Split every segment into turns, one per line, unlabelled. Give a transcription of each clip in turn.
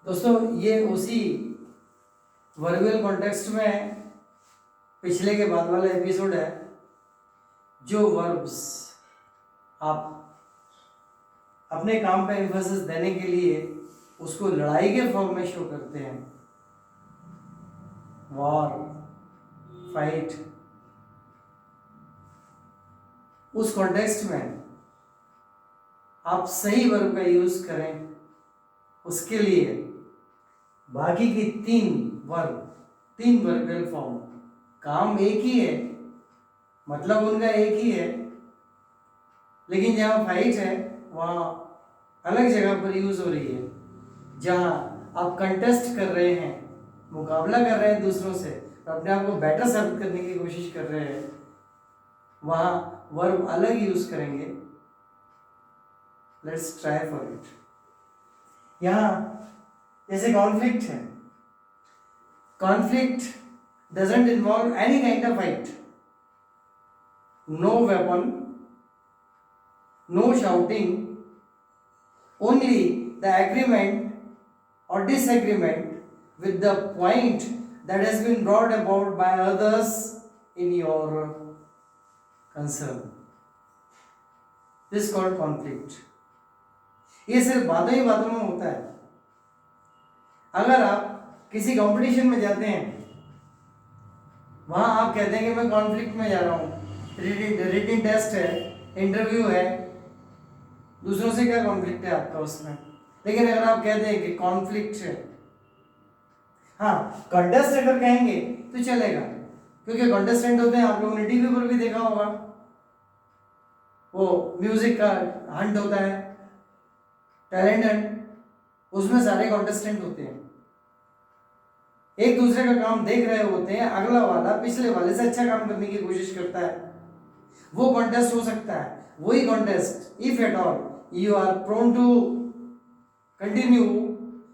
दोस्तों ये उसी वर्बल कॉन्टेक्स्ट में पिछले के बाद वाला एपिसोड है। जो वर्ब्स आप अपने काम पे एम्फेसिस देने के लिए उसको लड़ाई के फॉर्म में शो करते हैं, वॉर, फाइट, उस कॉन्टेक्स्ट में आप सही वर्ब का यूज करें। उसके लिए बाकी की तीन वर्बल फॉर्म काम एक ही है, मतलब उनका एक ही है, लेकिन जहाँ फाइट है वहाँ अलग जगह पर यूज हो रही है। जहाँ आप कंटेस्ट कर रहे हैं, मुकाबला कर रहे हैं दूसरों से, अपने आप को बेटर साबित करने की कोशिश कर रहे हैं, वहाँ वर्ब अलग यूज करेंगे। Let's try for it. यहाँ जैसे कॉन्फ्लिक्ट है, conflict doesn't involve any kind of fight, no weapon, no shouting, only the agreement or disagreement with the point that has been brought about by others in your concern. This is called conflict. ये सिर्फ बातों ही बातों में होता है। अगर आप किसी कंपटीशन में जाते हैं, वहां आप कहते हैं कि मैं कॉन्फ्लिक्ट में जा रहा हूँ, रिटन टेस्ट है, इंटरव्यू है, दूसरों से क्या कॉन्फ्लिक्ट है आपका उसमें। लेकिन अगर आप कहते हैं कि कॉन्फ्लिक्ट है, हाँ कंटेस्ट अगर कहेंगे तो चलेगा, क्योंकि कॉन्टेस्टेंट होते हैं, आप लोगों ने टीवी पर भी देखा होगा, वो म्यूजिक का हंट होता है, टैलेंट हंट, उसमें सारे कॉन्टेस्टेंट होते हैं, एक दूसरे का काम देख रहे होते हैं, अगला वाला पिछले वाले से अच्छा काम करने की कोशिश करता है, वो कॉन्टेस्ट हो सकता है। वही contest, if at all you are prone to continue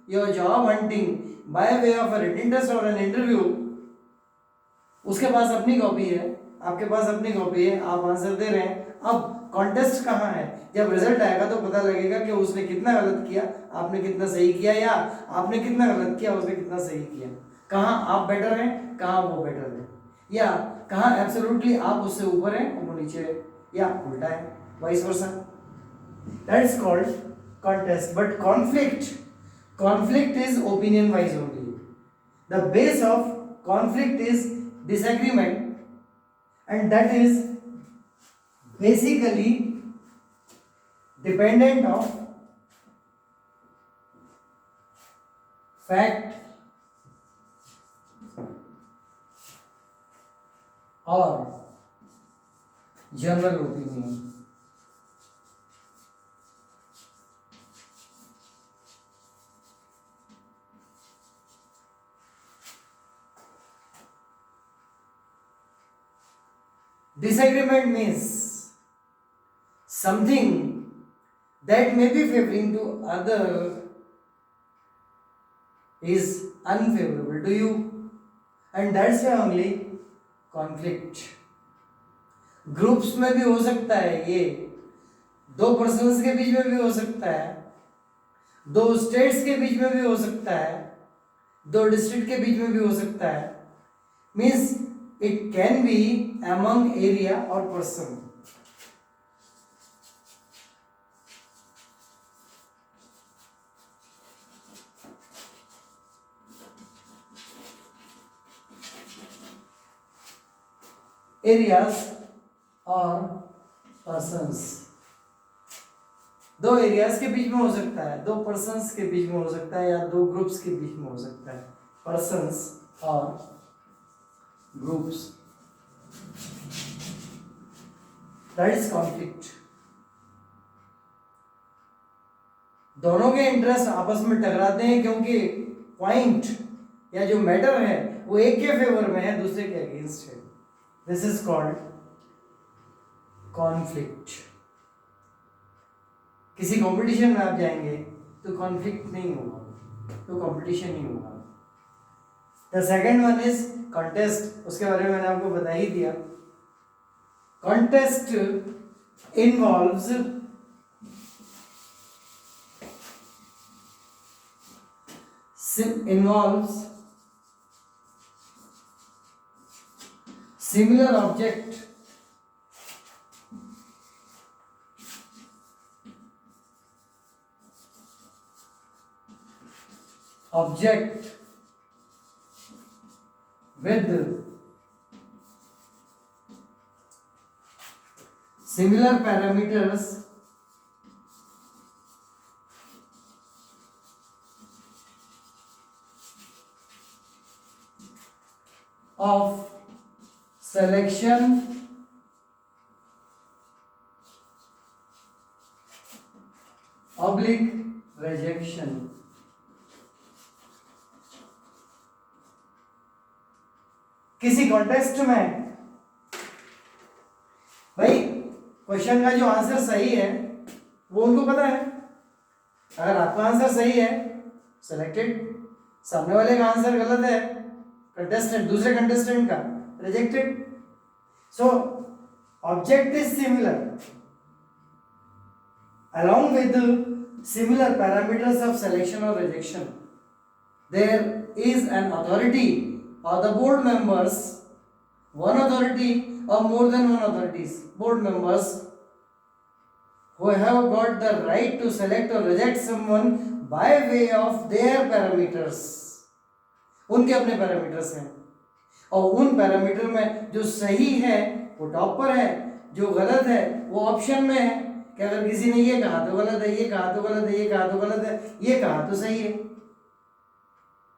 your job hunting by way of a written test or an interview, उसके पास अपनी कॉपी है, आपके पास अपनी कॉपी है, आप आंसर दे रहे हैं। अब कॉन्टेस्ट कहाँ है? जब रिजल्ट आएगा तो पता लगेगा कि उसने कितना गलत किया, आपने कितना सही किया, या आपने कितना गलत किया, उसने कितना सही किया। कहाँ आप बेटर हैं, कहाँ वो बेटर है, या कहाँ एब्सोल्युटली आप उससे ऊपर हैं और वो नीचे है, या उल्टा है, vice versa. That is called contest. But conflict is opinion wise only. The base of conflict is disagreement, and that is basically dependent of fact or general opinion. Disagreement means something that may be favoring to other is unfavorable to you, and that's why only conflict. Groups में भी हो सकता है, ये दो persons के बीच में भी हो सकता है, दो स्टेट्स के बीच में भी हो सकता है, दो डिस्ट्रिक्ट के बीच में भी हो सकता है। Means it can be among area or person. Areas or persons. दो एरियाज के बीच में हो सकता है, दो पर्सन्स के बीच में हो सकता है, या दो ग्रुप्स के बीच में हो सकता है। पर्सन्स और groups, that is conflict. दोनों के इंटरेस्ट आपस में टकराते हैं क्योंकि पॉइंट या जो मैटर है वो एक के फेवर में है, दूसरे के अगेंस्ट है। This is called conflict. किसी कंपटीशन में आप जाएंगे तो कॉन्फ्लिक्ट नहीं होगा, तो कंपटीशन नहीं होगा। The second one is contest, उसके बारे में मैंने आपको बता ही दिया। Contest involves involves similar object with similar parameters of selection oblique rejection. किसी कॉन्टेक्स्ट में भाई क्वेश्चन का जो आंसर सही है वो उनको पता है, अगर आपका आंसर सही है सिलेक्टेड, सामने वाले का आंसर गलत है कंटेस्टेंट दूसरे कंटेस्टेंट का rejected. So object is similar along with similar parameters of selection or rejection. There is an authority or the board members, one authority or more than one authorities, board members who have got the right to select or reject someone by way of their parameters. उनके अपने parameters हैं और उन parameter में जो सही है वो टॉप पर है, जो गलत है वो ऑप्शन में है कि अगर किसी ने ये कहा तो गलत है, ये कहा तो गलत है, ये कहा तो गलत है, ये कहा तो सही है.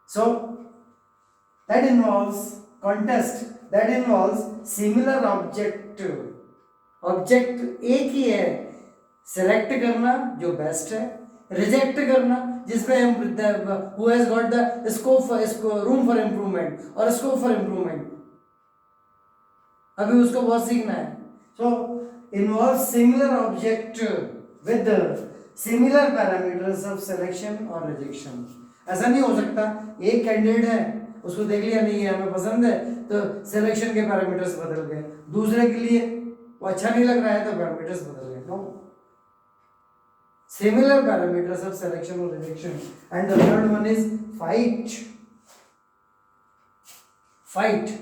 So that involves contest, that involves similar object. Object एक ही है, सेलेक्ट करना जो बेस्ट है, रिजेक्ट करना जिसमें who has got the scope for room for improvement और स्कोप फॉर इम्प्रूवमेंट, अभी उसको बहुत सीखना है. सो involves similar object with similar parameters of selection or rejection. ऐसा नहीं हो सकता एक कैंडिडेट है उसको देख लिया नहीं है हमें पसंद है तो सिलेक्शन के पैरामीटर्स बदल गए, दूसरे के लिए वो अच्छा नहीं लग रहा है तो पैरामीटर्स बदल गए. No, similar parameters of selection or rejection. And the third one is fight. fight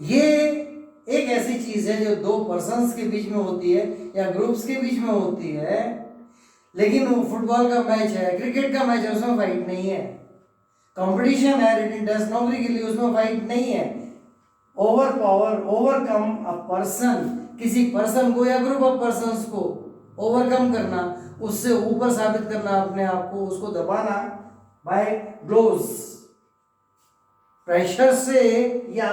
ये एक ऐसी चीज है जो दो पर्सन्स के बीच में होती है या ग्रुप्स के बीच में होती है, लेकिन वो फुटबॉल का मैच है, क्रिकेट का मैच है, उसमें फाइट नहीं है. कंपटीशन है, रिटन टेस्ट नौकरी के लिए, उसमें फाइट नहीं है. Over power, overcome a person, किसी पर्सन को या ग्रुप ऑफ पर्सन्स को ओवरकम करना, उससे ऊपर साबित करना अपने आप को, उसको दबाना बाय ब्लोज, प्रेशर से या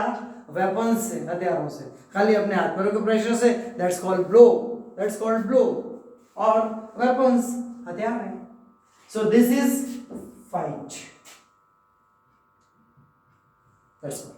वेपन से, हथियारों से, खाली अपने हाथ पैरों के प्रेशर से, that's called blow, that's called blow. और वेपन्स हथियार हैं. So this is fight. That's all.